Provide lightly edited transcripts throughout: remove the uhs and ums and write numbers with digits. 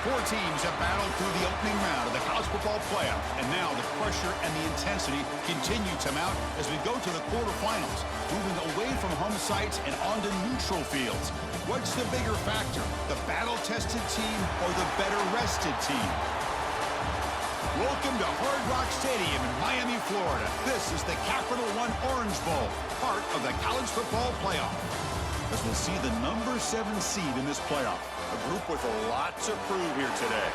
Four teams have battled through the opening round of the college football playoff, and now the pressure and the intensity continue to mount as we go to the quarterfinals, moving away from home sites and onto neutral fields. What's the bigger factor, the battle-tested team or the better-rested team? Welcome to Hard Rock Stadium in Miami, Florida. This is the Capital One Orange Bowl, part of the college football playoff. As we'll see the number 7 seed in this playoff, a group with a lot to prove here today.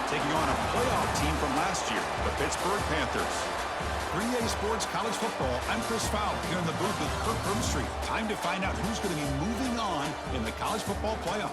Taking on a playoff team from last year, the Pittsburgh Panthers. 3A Sports College Football, I'm Chris Fowler here in the booth with Kirk Herbstreit. Time to find out who's going to be moving on in the college football playoff.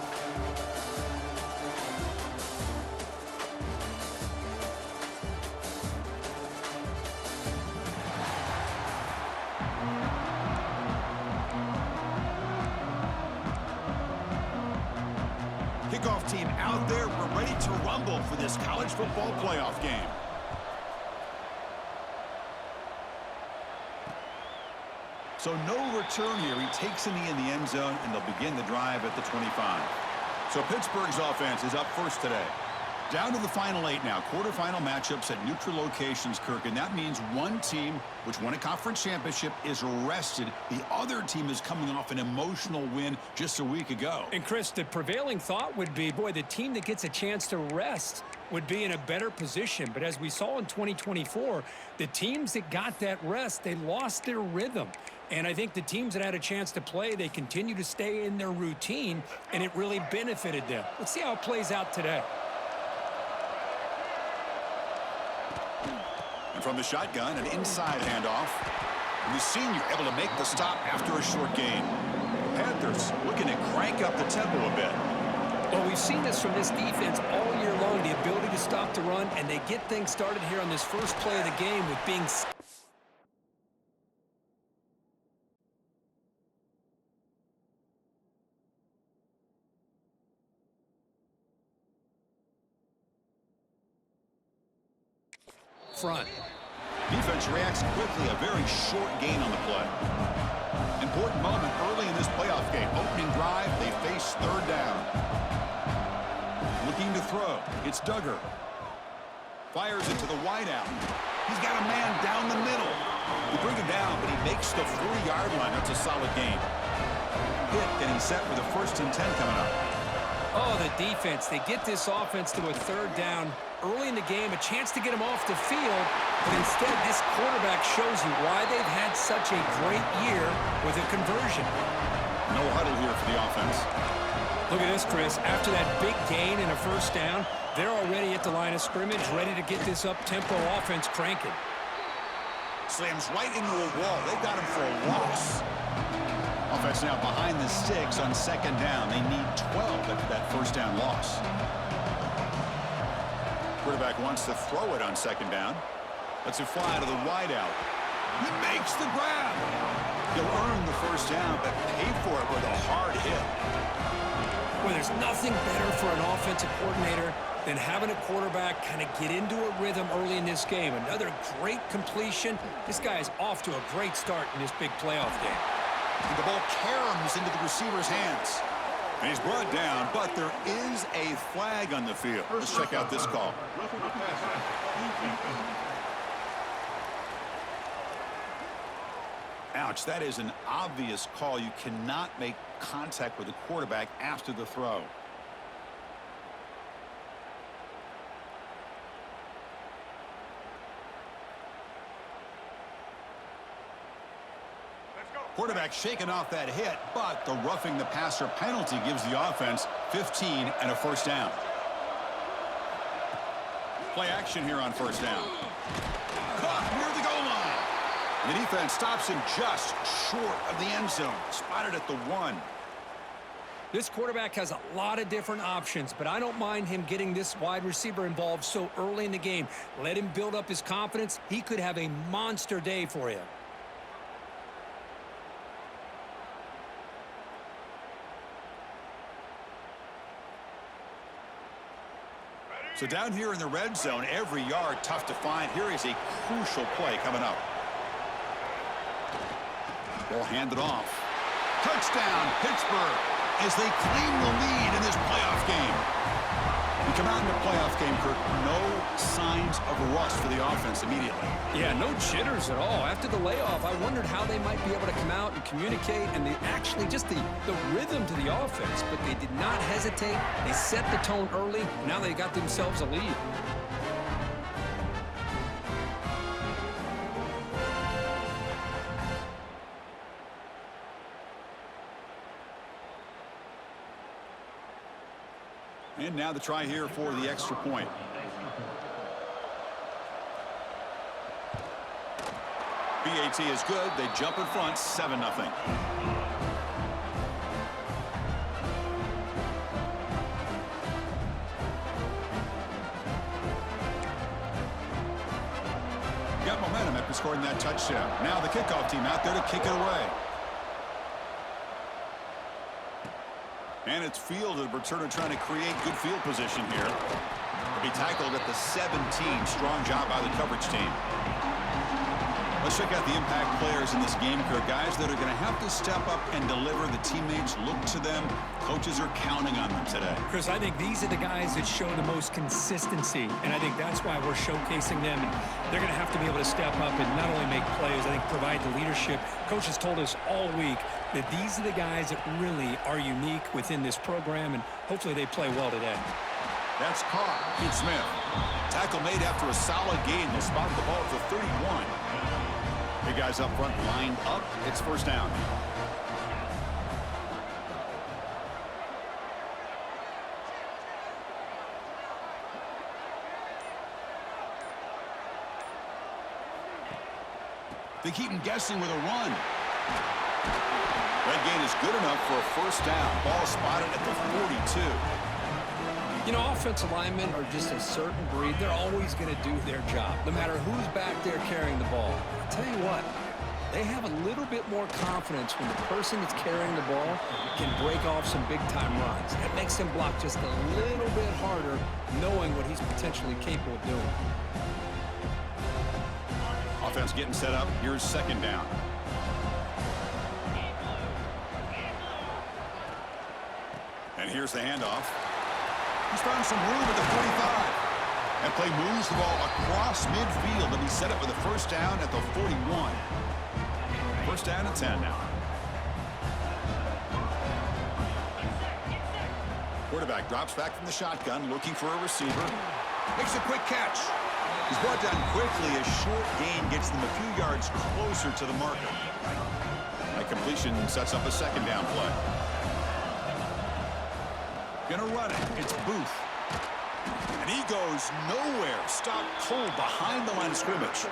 Kickoff team out there. We're ready to rumble for this college football playoff game. So no return here. He takes a knee in the end zone, and they'll begin the drive at the 25. So Pittsburgh's offense is up first today. Down to the final 8 now. Quarterfinal matchups at neutral locations, Kirk, and that means one team, which won a conference championship, is rested. The other team is coming off an emotional win just a week ago. And, Chris, the prevailing thought would be, boy, the team that gets a chance to rest would be in a better position. But as we saw in 2024, the teams that got that rest, they lost their rhythm. And I think the teams that had a chance to play, they continue to stay in their routine, and it really benefited them. Let's see how it plays out today. And from the shotgun, an inside handoff. And the senior able to make the stop after a short gain. The Panthers looking to crank up the tempo a bit. Well, we've seen this from this defense all year long, the ability to stop the run, and they get things started here on this first play of the game with being front. Defense reacts quickly, a very short gain on the play. Important moment early in this playoff game. Opening drive, they face third down. Looking to throw, it's Duggar. Fires it to the wideout. He's got a man down the middle. They bring him down, but he makes the 40-yard line. That's a solid gain. Hit getting set for the 1st and 10 coming up. Oh, the defense. They get this offense to a third down early in the game, a chance to get him off the field, but instead this quarterback shows you why they've had such a great year with a conversion. No huddle here for the offense. Look at this, Chris. After that big gain and a first down, they're already at the line of scrimmage, ready to get this up-tempo offense cranking. Slams right into a wall. They got him for a loss. Offense now behind the 6 on 2nd down. They need 12 after that first down loss. Quarterback wants to throw it on 2nd down. Lets it fly to the wideout. He makes the grab. He'll earn the first down, but pay for it with a hard hit. Well, there's nothing better for an offensive coordinator than having a quarterback kind of get into a rhythm early in this game. Another great completion. This guy is off to a great start in this big playoff game. And the ball caroms into the receiver's hands. And he's brought down, but there is a flag on the field. Let's check out this call. Ouch, that is an obvious call. You cannot make contact with the quarterback after the throw. Quarterback shaking off that hit, but the roughing the passer penalty gives the offense 15 and a first down. Play action here on first down. Caught near the goal line. The defense stops him just short of the end zone. Spotted at the 1. This quarterback has a lot of different options, but I don't mind him getting this wide receiver involved so early in the game. Let him build up his confidence. He could have a monster day for you. So down here in the red zone, every yard tough to find. Here is a crucial play coming up. Ball handed off. Touchdown, Pittsburgh. as they claim the lead in this playoff game. You come out in a playoff game, Kirk, no signs of rust for the offense immediately. Yeah, no jitters at all. After the layoff, I wondered how they might be able to come out and communicate and actually just the rhythm to the offense. But they did not hesitate. They set the tone early. Now they got themselves a lead. And now the try here for the extra point. BAT is good. They jump in front, 7-0. Got momentum after scoring that touchdown. Now the kickoff team out there to kick it away. And it's Field, the returner, trying to create good field position here. He'll be tackled at the 17. Strong job by the coverage team. Let's check out the impact players in this game, Kirk. Guys that are going to have to step up and deliver. The teammates look to them. Coaches are counting on them today. Chris, I think these are the guys that show the most consistency, and I think that's why we're showcasing them. And they're going to have to be able to step up and not only make plays, I think provide the leadership. Coach has told us all week that these are the guys that really are unique within this program, and hopefully they play well today. That's caught. Pete Smith. Tackle made after a solid gain. They spotted the ball at the 31. Big guys up front lined up. It's first down. They keep him guessing with a run. That gain is good enough for a first down. Ball spotted at the 42. You know, offensive linemen are just a certain breed. They're always going to do their job, no matter who's back there carrying the ball. I'll tell you what, they have a little bit more confidence when the person that's carrying the ball can break off some big-time runs. That makes him block just a little bit harder, knowing what he's potentially capable of doing. Offense getting set up. Here's second down. And here's the handoff. He's found some room at the 45. That play moves the ball across midfield, and he set up with a first down at the 41. First down and 10 now. Quarterback drops back from the shotgun, looking for a receiver. Makes a quick catch. He's brought down quickly. A short gain gets them a few yards closer to the marker. That completion sets up a second down play. Gonna run it. It's Booth. And he goes nowhere. Stopped cold behind the line of scrimmage.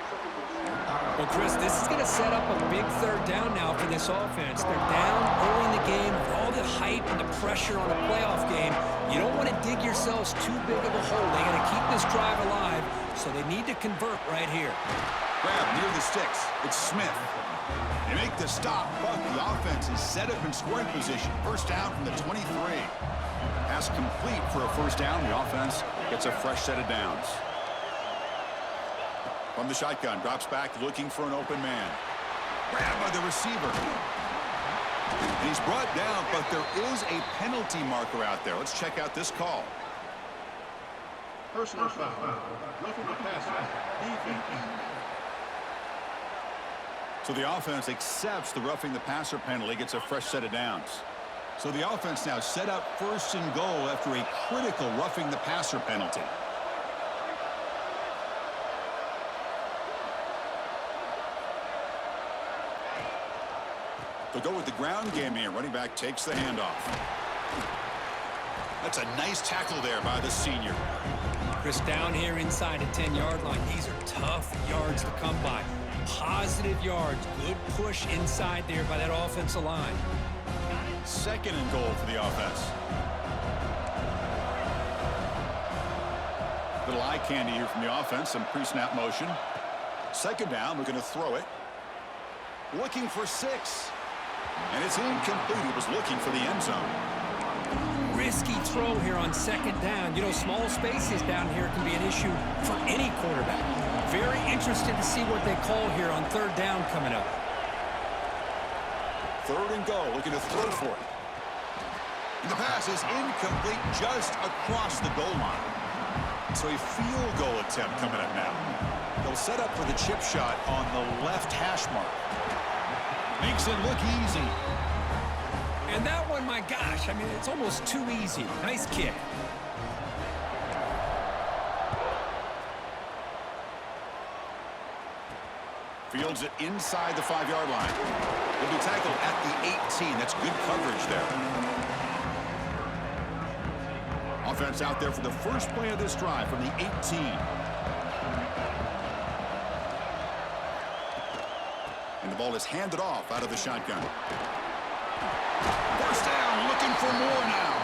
Well, Chris, this is going to set up a big third down now for this offense. They're down early in the game with all the hype and the pressure on a playoff game. You don't want to dig yourselves too big of a hole. They got to keep this drive alive, so they need to convert right here. Grab near the sticks. It's Smith. They make the stop, but the offense is set up in scoring position. First down from the 23. Pass complete for a first down. The offense gets a fresh set of downs. From the shotgun, drops back looking for an open man. Grabbed by the receiver. And he's brought down, but there is a penalty marker out there. Let's check out this call. Personal foul. Roughing the passer. Defense. So the offense accepts the roughing the passer penalty, gets a fresh set of downs. So the offense now set up first and goal after a critical roughing the passer penalty. They'll go with the ground game here. Running back takes the handoff. That's a nice tackle there by the senior. Chris, down here inside the 10-yard line, these are tough yards to come by. Positive yards. Good push inside there by that offensive line. Second and goal for the offense. Little eye candy here from the offense. Some pre-snap motion. Second down. We're going to throw it. Looking for 6. And it's incomplete. He was looking for the end zone. Risky throw here on second down. You know, small spaces down here can be an issue for any quarterback. Very interested to see what they call here on third down coming up. Third and goal, looking to throw for it. And the pass is incomplete just across the goal line. So a field goal attempt coming up now. They'll set up for the chip shot on the left hash mark. Makes it look easy. And that one, my gosh, I mean, it's almost too easy. Nice kick. Fields it inside the 5-yard line. He'll be tackled at the 18. That's good coverage there. Offense out there for the first play of this drive from the 18. And the ball is handed off out of the shotgun. First down, looking for more now.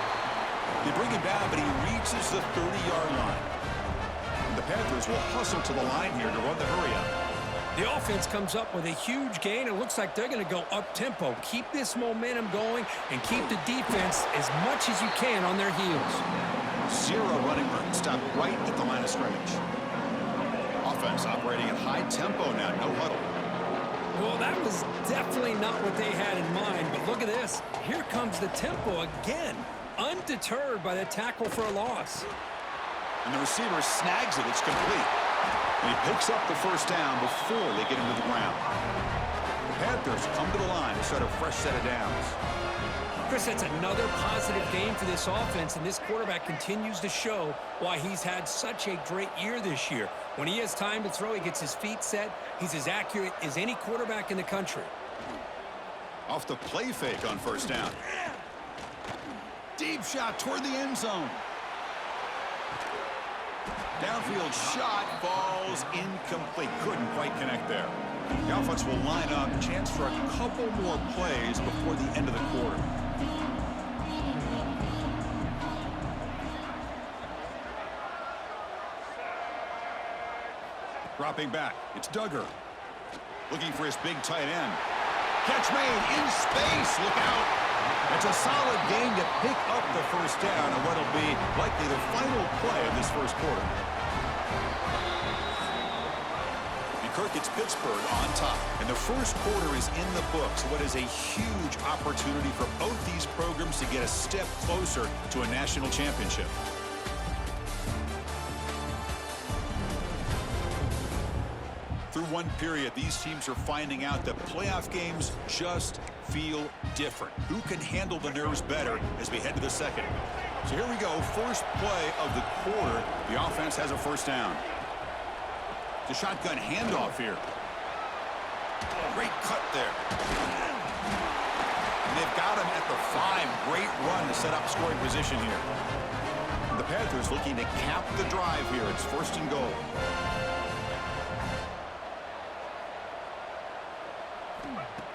They bring him down, but he reaches the 30-yard line. And the Panthers will hustle to the line here to run the hurry-up. The offense comes up with a huge gain. It looks like they're going to go up-tempo. Keep this momentum going and keep the defense as much as you can on their heels. Zero running room. Stop right at the line of scrimmage. Offense operating at high tempo now. No huddle. Well, that was definitely not what they had in mind. But look at this. Here comes the tempo again. Undeterred by the tackle for a loss. And the receiver snags it. It's complete. And he picks up the first down before they get him to the ground. The Panthers come to the line to start a fresh set of downs. Chris, that's another positive game for this offense, and this quarterback continues to show why he's had such a great year this year. When he has time to throw, he gets his feet set. He's as accurate as any quarterback in the country. Off the play fake on first down. Deep shot toward the end zone. Downfield shot falls incomplete. Couldn't quite connect there. The offense will line up. Chance for a couple more plays before the end of the quarter. Dropping back. It's Duggar. Looking for his big tight end. Catch made in space. Look out. It's a solid game to pick up the first down on what will be likely the final play of this first quarter. Kirk, it's Pittsburgh on top, and the first quarter is in the books. What is a huge opportunity for both these programs to get a step closer to a national championship. Through one period, these teams are finding out that playoff games just feel different. Who can handle the nerves better as we head to the second? So here we go, first play of the quarter. The offense has a first down. The shotgun handoff here. Great cut there. And they've got him at the 5. Great run to set up scoring position here. And the Panthers looking to cap the drive here. It's first and goal.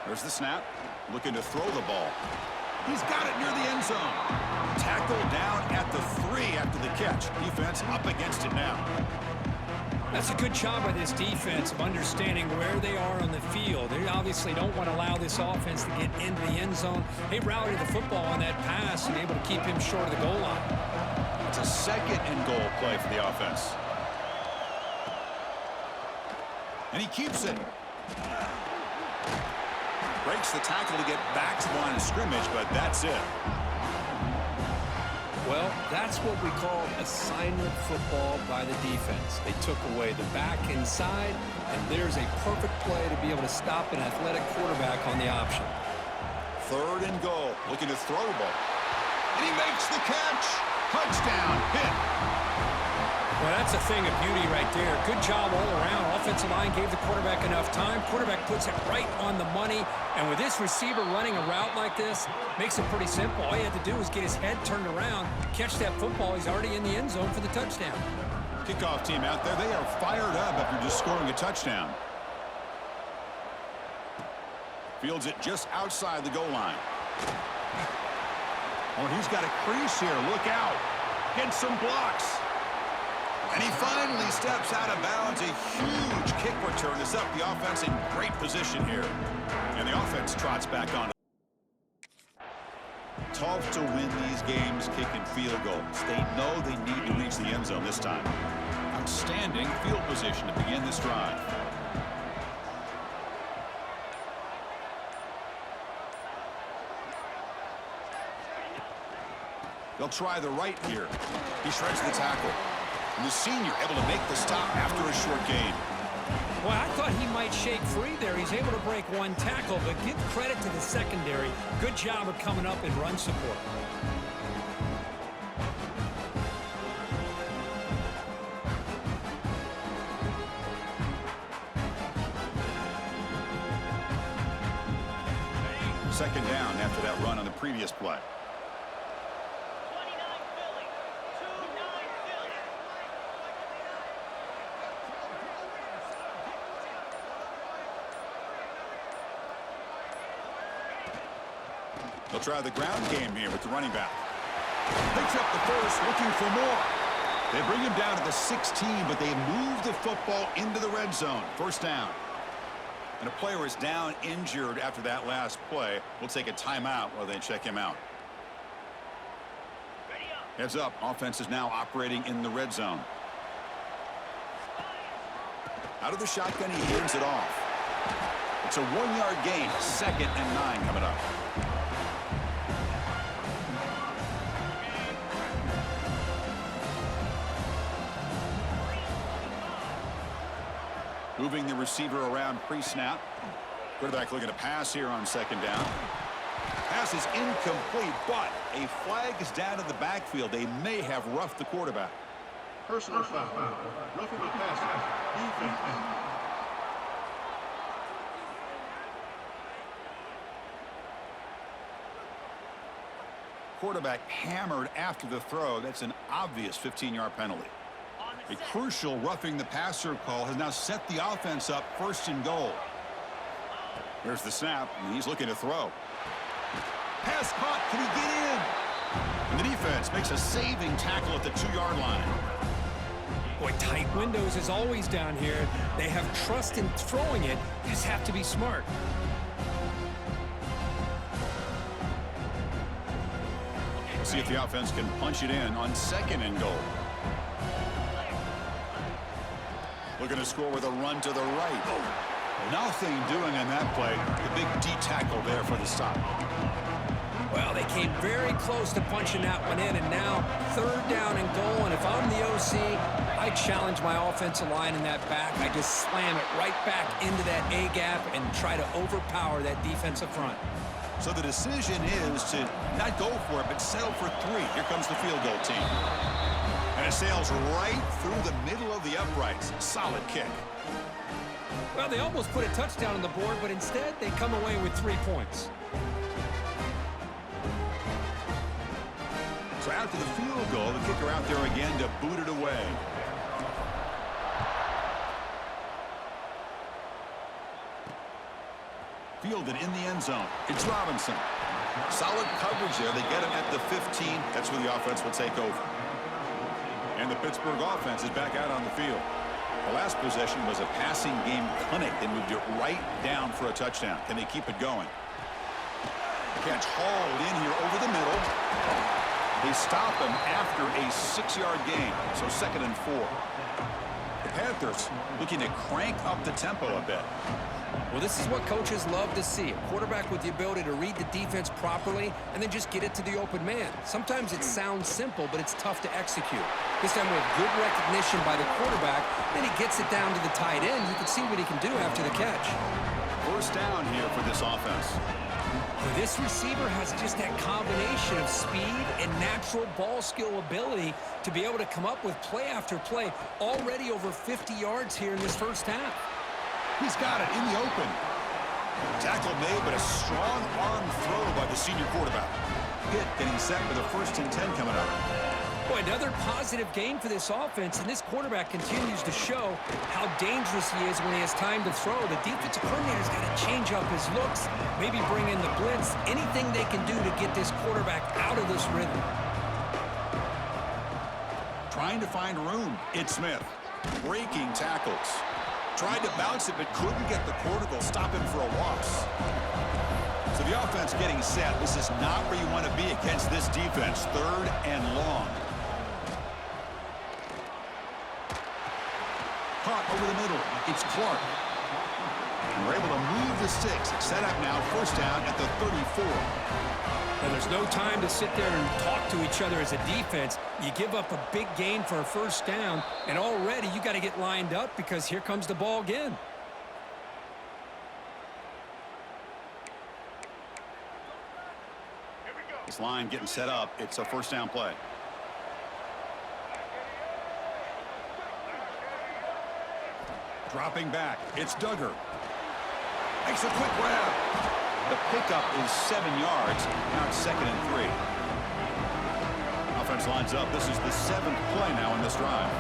There's the snap. Looking to throw the ball. He's got it near the end zone. Tackled down at the 3 after the catch. Defense up against it now. That's a good job by this defense of understanding where they are on the field. They obviously don't want to allow this offense to get into the end zone. They routed the football on that pass and able to keep him short of the goal line. It's a second and goal play for the offense. And he keeps it. Breaks the tackle to get back to the line of scrimmage, but that's it. Well, that's what we call assignment football by the defense. They took away the back inside, and there's a perfect play to be able to stop an athletic quarterback on the option. Third and goal, looking to throw the ball. And he makes the catch. Touchdown, hit. Well, that's a thing of beauty right there. Good job all around. Offensive line gave the quarterback enough time. Quarterback puts it right on the money. And with this receiver running a route like this, makes it pretty simple. All you have to do is get his head turned around, catch that football. He's already in the end zone for the touchdown. Kickoff team out there. They are fired up after just scoring a touchdown. Fields it just outside the goal line. Oh, he's got a crease here. Look out. Get some blocks. And he finally steps out of bounds. A huge kick return to set up the offense in great position here. And the offense trots back on. Tough to win these games kicking field goals. They know they need to reach the end zone this time. Outstanding field position to begin this drive. They'll try the right here. He shreds the tackle. And the senior able to make the stop after a short gain. Well, I thought he might shake free there. He's able to break one tackle, but give credit to the secondary. Good job of coming up and run support. Second down after that run on the previous play. They'll try the ground game here with the running back. Picks up the first, looking for more. They bring him down to the 16, but they move the football into the red zone. First down. And a player is down injured after that last play. We'll take a timeout while they check him out. Heads up. Offense is now operating in the red zone. Out of the shotgun, he hands it off. It's a 1-yard gain. 2nd and 9 coming up. Moving the receiver around pre-snap. Quarterback looking to pass here on second down. Pass is incomplete, but a flag is down in the backfield. They may have roughed the quarterback. Personal foul. Roughing the passer. Defense. Quarterback hammered after the throw. That's an obvious 15-yard penalty. A crucial roughing the passer call has now set the offense up 1st and goal. There's the snap, and he's looking to throw. Pass caught. Can he get in? And the defense makes a saving tackle at the 2-yard line. Boy, tight windows is always down here. They have trust in throwing it. They just have to be smart. See if the offense can punch it in on 2nd and goal. Looking to score with a run to the right. Nothing doing on that play. The big D tackle there for the stop. Well, they came very close to punching that one in, and now 3rd down and goal. And if I'm the OC, I challenge my offensive line in that back. I just slam it right back into that A gap and try to overpower that defensive front. So the decision is to not go for it, but settle for 3. Here comes the field goal team. And it sails right through the middle of the uprights. Solid kick. Well, they almost put a touchdown on the board, but instead they come away with 3 points. So after the field goal, the kicker out there again to boot it away. Fielded in the end zone. It's Robinson. Solid coverage there. They get him at the 15. That's where the offense will take over. And the Pittsburgh offense is back out on the field. The last possession was a passing game clinic. They moved it right down for a touchdown. Can they keep it going? Catch hauled in here over the middle. They stop him after a 6-yard gain. So 2nd and 4. The Panthers looking to crank up the tempo a bit. Well, this is what coaches love to see. A quarterback with the ability to read the defense properly and then just get it to the open man. Sometimes it sounds simple, but it's tough to execute. This time with good recognition by the quarterback, then he gets it down to the tight end. You can see what he can do after the catch. First down here for this offense. Well, this receiver has just that combination of speed and natural ball skill ability to be able to come up with play after play. Already over 50 yards here in this first half. He's got it in the open. Tackle made, but a strong arm throw by the senior quarterback. Pitt getting set for the 1st and 10 coming up. Boy, another positive game for this offense, and this quarterback continues to show how dangerous he is when he has time to throw. The defensive coordinator's got to change up his looks, maybe bring in the blitz, anything they can do to get this quarterback out of this rhythm. Trying to find room. It's Smith. Breaking tackles. Tried to bounce it, but couldn't get the quarter. They'll stop him for a loss. So the offense getting set. This is not where you want to be against this defense. 3rd and long. Caught over the middle. It's Clark. And we're able to move the sticks. Set up now, first down at the 34. Now, there's no time to sit there and talk to each other as a defense. You give up a big gain for a first down, and already you got to get lined up because here comes the ball again. This line getting set up. It's a first down play. Dropping back. It's Duggar. Makes a quick grab. The pickup is 7 yards. Now it's 2nd and 3. Offense lines up. This is the 7th play now in this drive.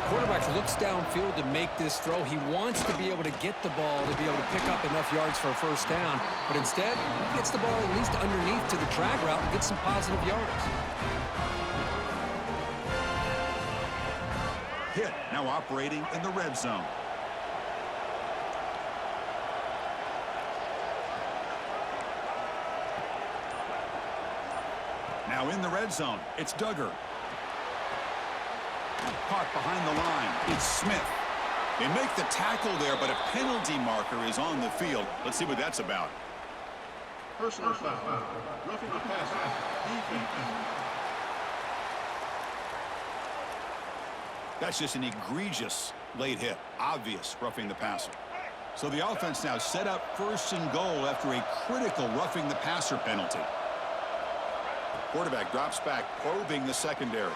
Quarterback looks downfield to make this throw. He wants to be able to get the ball to be able to pick up enough yards for a first down. But instead, he gets the ball at least underneath to the drag route and gets some positive yards. Hit now operating in the red zone. Now in the red zone, it's Duggar. Caught behind the line. It's Smith. They make the tackle there, but a penalty marker is on the field. Let's see what that's about. Personal foul. Roughing the passer. Defense. That's just an egregious late hit. Obvious roughing the passer. So the offense now set up 1st and goal after a critical roughing the passer penalty. Quarterback drops back, probing the secondary.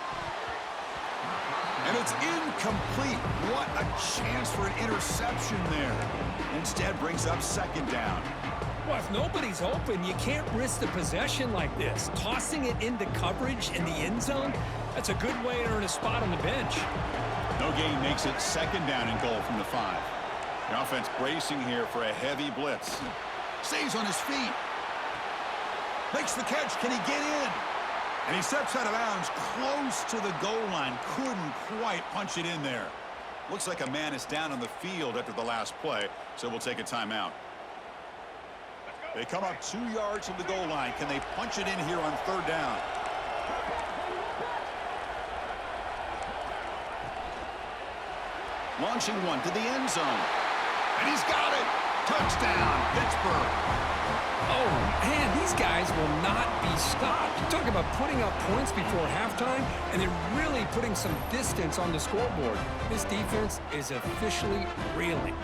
And it's incomplete. What a chance for an interception there. Instead brings up 2nd down. Well, if nobody's open, you can't risk the possession like this. Tossing it into coverage in the end zone, that's a good way to earn a spot on the bench. No gain makes it 2nd down and goal from the 5. The offense bracing here for a heavy blitz. Stays on his feet. Makes the catch. Can he get in? And he steps out of bounds close to the goal line. Couldn't quite punch it in there. Looks like a man is down on the field after the last play, so we'll take a timeout. They come up 2 yards from the goal line. Can they punch it in here on 3rd down? Launching one to the end zone. And he's got it. Touchdown, Pittsburgh. Oh, man, these guys will not be stopped. You're talking about putting up points before halftime and then really putting some distance on the scoreboard. This defense is officially reeling.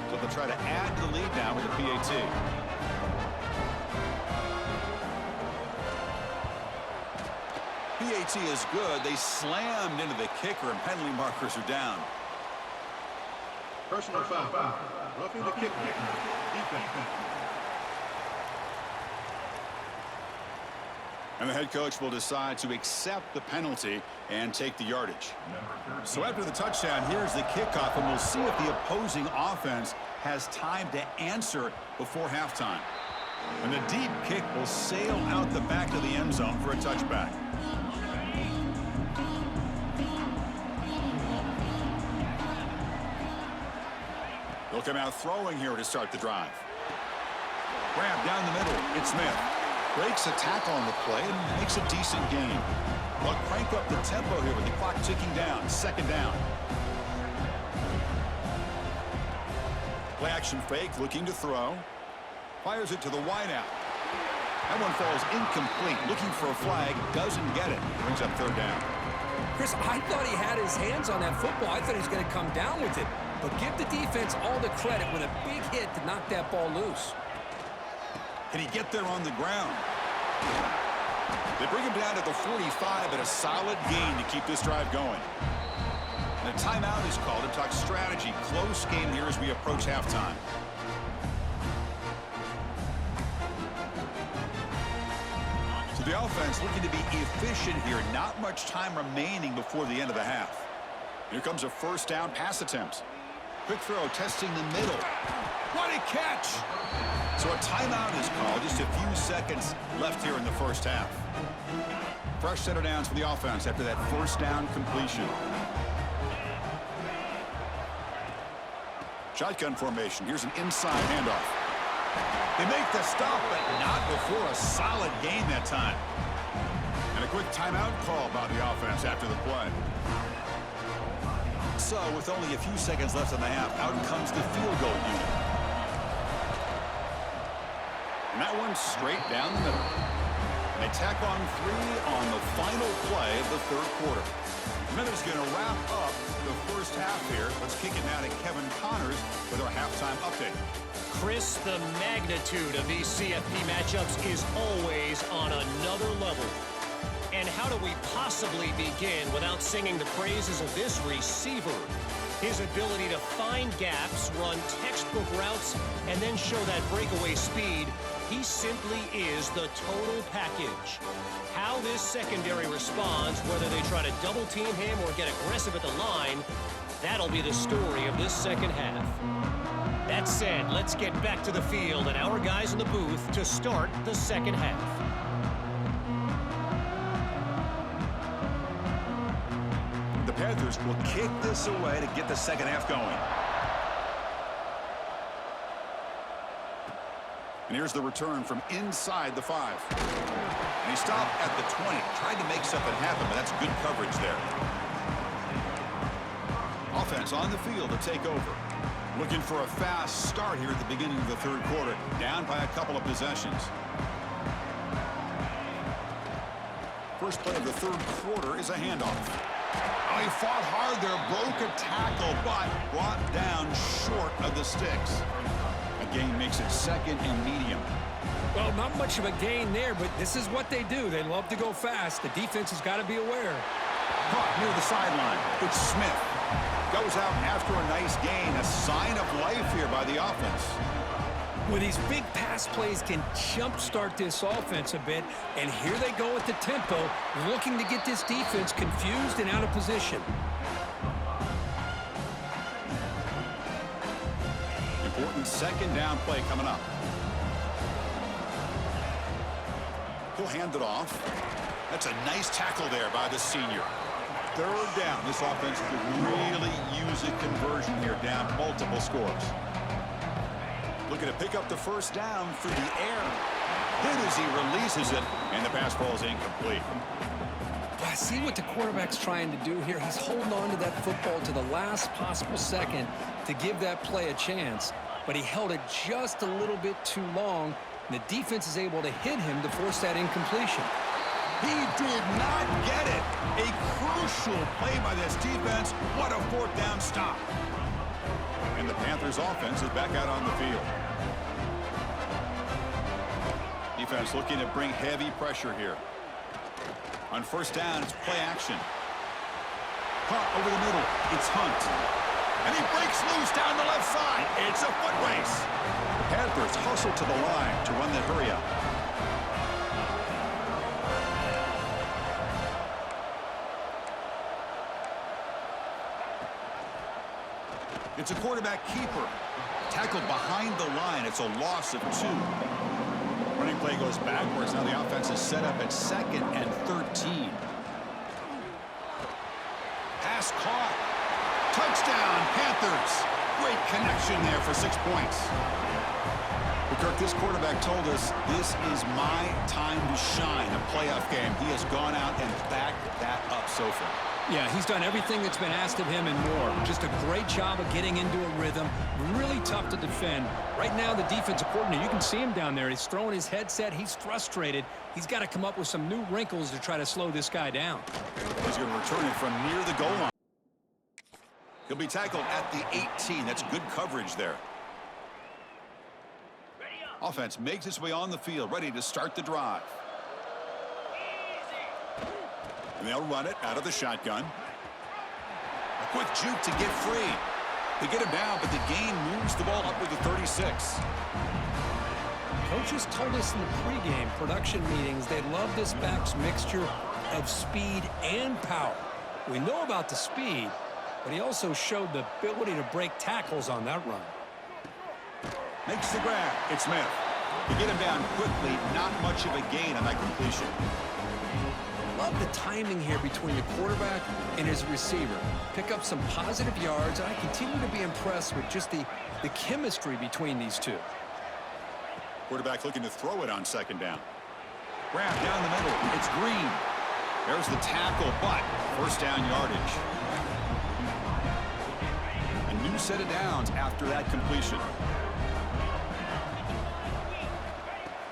So they'll try to add to the lead now with the PAT. PAT is good. They slammed into the kicker, and penalty markers are down. Personal foul. Roughing the kicker. Defense. And the head coach will decide to accept the penalty and take the yardage. So after the touchdown, here's the kickoff, and we'll see if the opposing offense has time to answer before halftime. And the deep kick will sail out the back of the end zone for a touchback. They'll come out throwing here to start the drive. Grab down the middle. It's Smith. Breaks a tackle on the play and makes a decent gain. They'll crank up the tempo here with the clock ticking down. 2nd down. Play action fake, looking to throw. Fires it to the wideout. That one falls incomplete. Looking for a flag. Doesn't get it. Brings up 3rd down. Chris, I thought he had his hands on that football. I thought he was going to come down with it. But give the defense all the credit with a big hit to knock that ball loose. Can he get there on the ground? They bring him down to the 45 at a solid gain to keep this drive going. And a timeout is called to talk strategy. Close game here as we approach halftime. So the offense looking to be efficient here. Not much time remaining before the end of the half. Here comes a first down pass attempt. Quick throw testing the middle. What a catch! So a timeout is called. Just a few seconds left here in the first half. Fresh set of downs for the offense after that first down completion. Shotgun formation. Here's an inside handoff. They make the stop, but not before a solid gain that time. And a quick timeout call by the offense after the play. So, with only a few seconds left in the half, out comes the field goal unit. And that one's straight down the middle. They tack on 3 on the final play of the third quarter. Miller's going to wrap up the first half here. Let's kick it now to Kevin Connors with our halftime update. Chris, the magnitude of these CFP matchups is always on another level. And how do we possibly begin without singing the praises of this receiver? His ability to find gaps, run textbook routes, and then show that breakaway speed. He simply is the total package. How this secondary responds, whether they try to double team him or get aggressive at the line, that'll be the story of this second half. That said, let's get back to the field and our guys in the booth to start the second half. The Panthers will kick this away to get the second half going. And here's the return from inside the 5. And he stopped at the 20. Tried to make something happen, but that's good coverage there. Offense on the field to take over. Looking for a fast start here at the beginning of the third quarter. Down by a couple of possessions. First play of the third quarter is a handoff. Oh, he fought hard there, broke a tackle, but brought down short of the sticks. A gain makes it second and medium. Well, not much of a gain there, but this is what they do. They love to go fast. The defense has got to be aware. Caught near the sideline. It's Smith. Goes out after a nice gain. A sign of life here by the offense. Well, these big pass plays can jumpstart this offense a bit, and here they go at the tempo, looking to get this defense confused and out of position. Important second down play coming up. He'll hand it off. That's a nice tackle there by the senior. Third down. This offense could really use a conversion here, down multiple scores. Looking to pick up the first down through the air. Then as he releases it, and the pass ball is incomplete. I see what the quarterback's trying to do here. He's holding on to that football to the last possible second to give that play a chance. But he held it just a little bit too long. And the defense is able to hit him to force that incompletion. He did not get it. A crucial play by this defense. What a fourth down stop. And the Panthers offense is back out on the field. Defense looking to bring heavy pressure here. On first down, it's play action. Caught over the middle. It's Hunt. And he breaks loose down the left side. It's a foot race. The Panthers hustle to the line to run the hurry up. It's a quarterback keeper. Tackled behind the line. It's a loss of 2. Running play goes backwards. Now the offense is set up at 2nd and 13. Pass caught. Touchdown, Panthers. Great connection there for 6 points. But Kirk, this quarterback told us this is my time to shine. A playoff game. He has gone out and backed that up so far. Yeah, he's done everything that's been asked of him and more. Just a great job of getting into a rhythm. Really tough to defend. Right now, the defensive coordinator, you can see him down there. He's throwing his headset. He's frustrated. He's got to come up with some new wrinkles to try to slow this guy down. He's going to return it from near the goal line. He'll be tackled at the 18. That's good coverage there. Offense makes its way on the field, ready to start the drive. And they'll run it out of the shotgun. A quick juke to get free. They get him down, but the gain moves the ball up to the 36. Coaches told us in the pregame production meetings they love this back's mixture of speed and power. We know about the speed, but he also showed the ability to break tackles on that run. Makes the grab. It's Smith. To get him down quickly, not much of a gain on that completion. Love the timing here between the quarterback and his receiver. Pick up some positive yards, and I continue to be impressed with just the chemistry between these two. Quarterback looking to throw it on second down. Grab down the middle. It's Green. There's the tackle, but first down yardage. set of downs after that completion.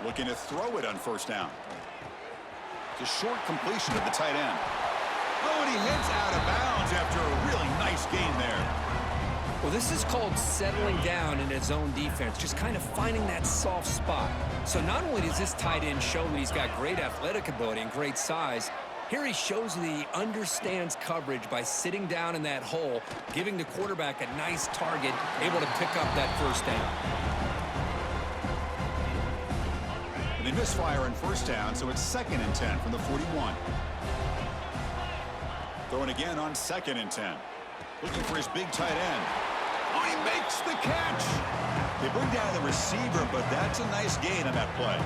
Looking to throw it on first down. It's a short completion of the tight end. Oh, and he heads out of bounds after a really nice gain there. Well, this is called settling down in his own defense, just kind of finding that soft spot. So not only does this tight end show that he's got great athletic ability and great size, here he shows that he understands coverage by sitting down in that hole, giving the quarterback a nice target, able to pick up that first down. They misfire on first down, so it's 2nd and 10 from the 41. Throwing again on 2nd and 10. Looking for his big tight end. Oh, he makes the catch. They bring down the receiver, but that's a nice gain on that play.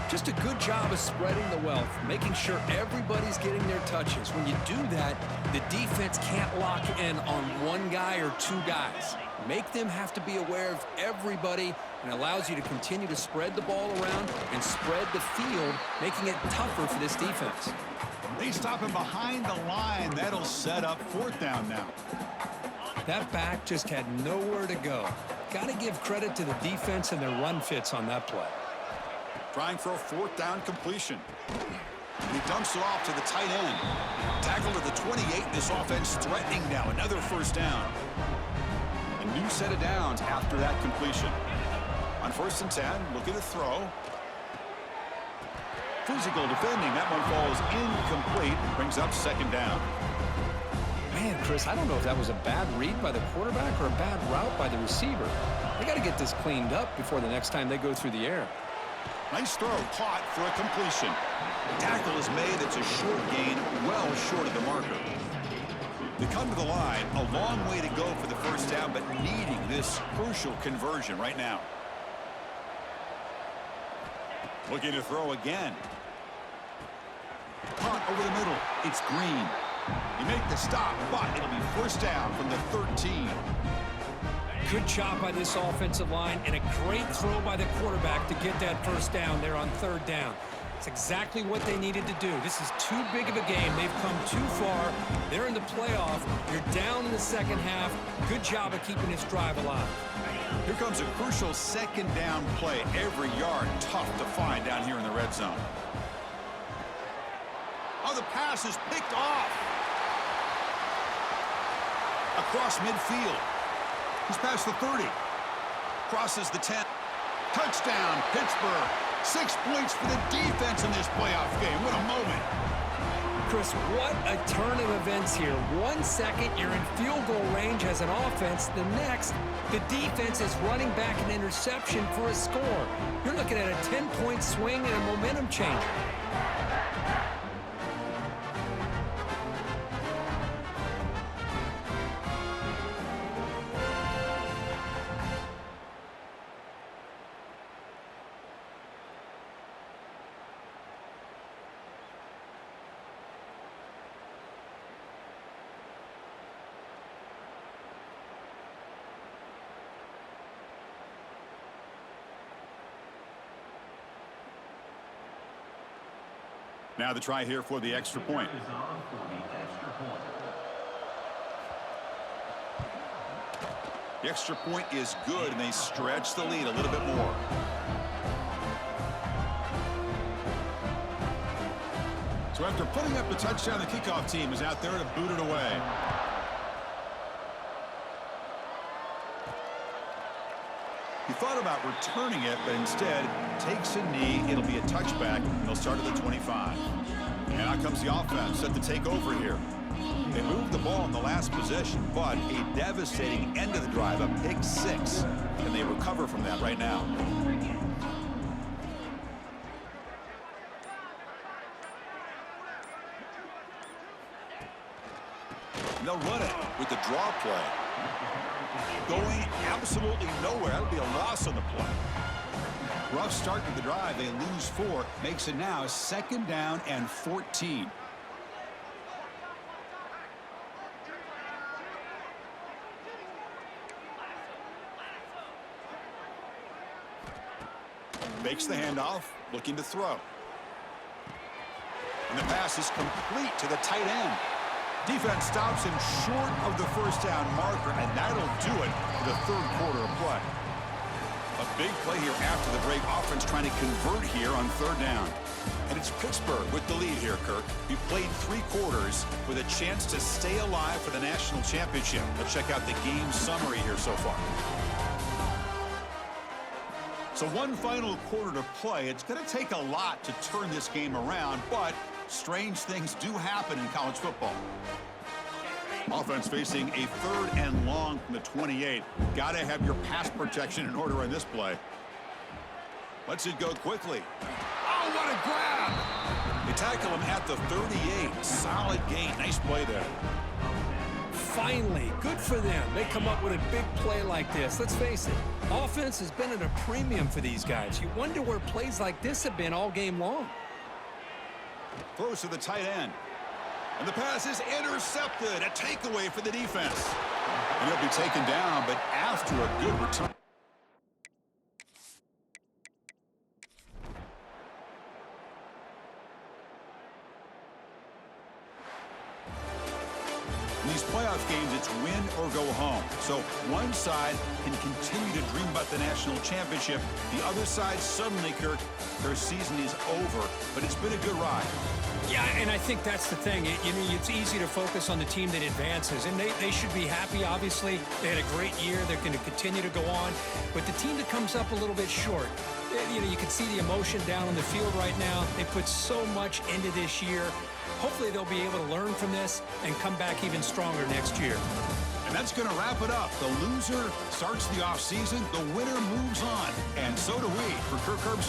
Just a good job of spreading the wealth, making sure everybody's getting their touches. When you do that, the defense can't lock in on one guy or two guys. Make them have to be aware of everybody, and allows you to continue to spread the ball around and spread the field, making it tougher for this defense. They stop him behind the line. That'll set up 4th down now. That back just had nowhere to go. Got to give credit to the defense and their run fits on that play. Trying for a 4th down completion. And he dumps it off to the tight end. Tackled at the 28. This offense threatening now. Another first down. A new set of downs after that completion. On 1st and 10, looking to throw. Physical defending. That one falls incomplete. Brings up 2nd down. Man, Chris, I don't know if that was a bad read by the quarterback or a bad route by the receiver. They got to get this cleaned up before the next time they go through the air. Nice throw, caught for a completion. Tackle is made. It's a short gain, well short of the marker. They come to the line, a long way to go for the first down, but needing this crucial conversion right now. Looking to throw again. Caught over the middle. It's Green. You make the stop, but it'll be first down from the 13. Good job by this offensive line, and a great throw by the quarterback to get that first down there on 3rd down. It's exactly what they needed to do. This is too big of a game. They've come too far. They're in the playoff. You're down in the second half. Good job of keeping this drive alive. Here comes a crucial 2nd down play. Every yard tough to find down here in the red zone. Oh, the pass is picked off. Across midfield. He's past the 30. Crosses the 10. Touchdown, Pittsburgh. 6 points for the defense in this playoff game. What a moment. Chris, what a turn of events here. 1 second, you're in field goal range as an offense. The next, the defense is running back an interception for a score. You're looking at a 10-point swing and a momentum changer. Now the try here for the extra point. The extra point is good, and they stretch the lead a little bit more. So after putting up the touchdown, the kickoff team is out there to boot it away. He thought about returning it, but instead takes a knee. It'll be a touchback. They'll start at the 25. And out comes the offense set to take over here. They moved the ball in the last possession, but a devastating end of the drive, a pick 6. And they recover from that right now. And they'll run it with the draw play. Going absolutely nowhere. That'll be a loss on the play. Rough start to the drive. They lose 4. Makes it now 2nd down and 14. Makes the handoff. Looking to throw. And the pass is complete to the tight end. Defense stops him short of the first down marker, and that'll do it for the third quarter of play. A big play here after the break. Offense trying to convert here on third down. And it's Pittsburgh with the lead here, Kirk. We played 3 quarters with a chance to stay alive for the national championship. Let's check out the game summary here so far. So one final quarter to play. It's going to take a lot to turn this game around, but strange things do happen in college football. Offense facing a 3rd and long from the 28. Got to have your pass protection in order on this play. Lets it go quickly. Oh, what a grab! They tackle him at the 38. Solid gain. Nice play there. Finally, good for them. They come up with a big play like this. Let's face it, offense has been at a premium for these guys. You wonder where plays like this have been all game long. Throws to the tight end. And the pass is intercepted. A takeaway for the defense. And he'll be taken down, but after a good return. In these playoff games, it's win or go home. So one side can continue to dream about the national championship. The other side, suddenly, Kirk, their season is over. But it's been a good ride. Yeah, and I think that's the thing. It's easy to focus on the team that advances, and they should be happy, obviously. They had a great year. They're going to continue to go on. But the team that comes up a little bit short, you can see the emotion down on the field right now. They put so much into this year. Hopefully they'll be able to learn from this and come back even stronger next year. And that's going to wrap it up. The loser starts the offseason. The winner moves on. And so do we. For Kirk Herbstreit.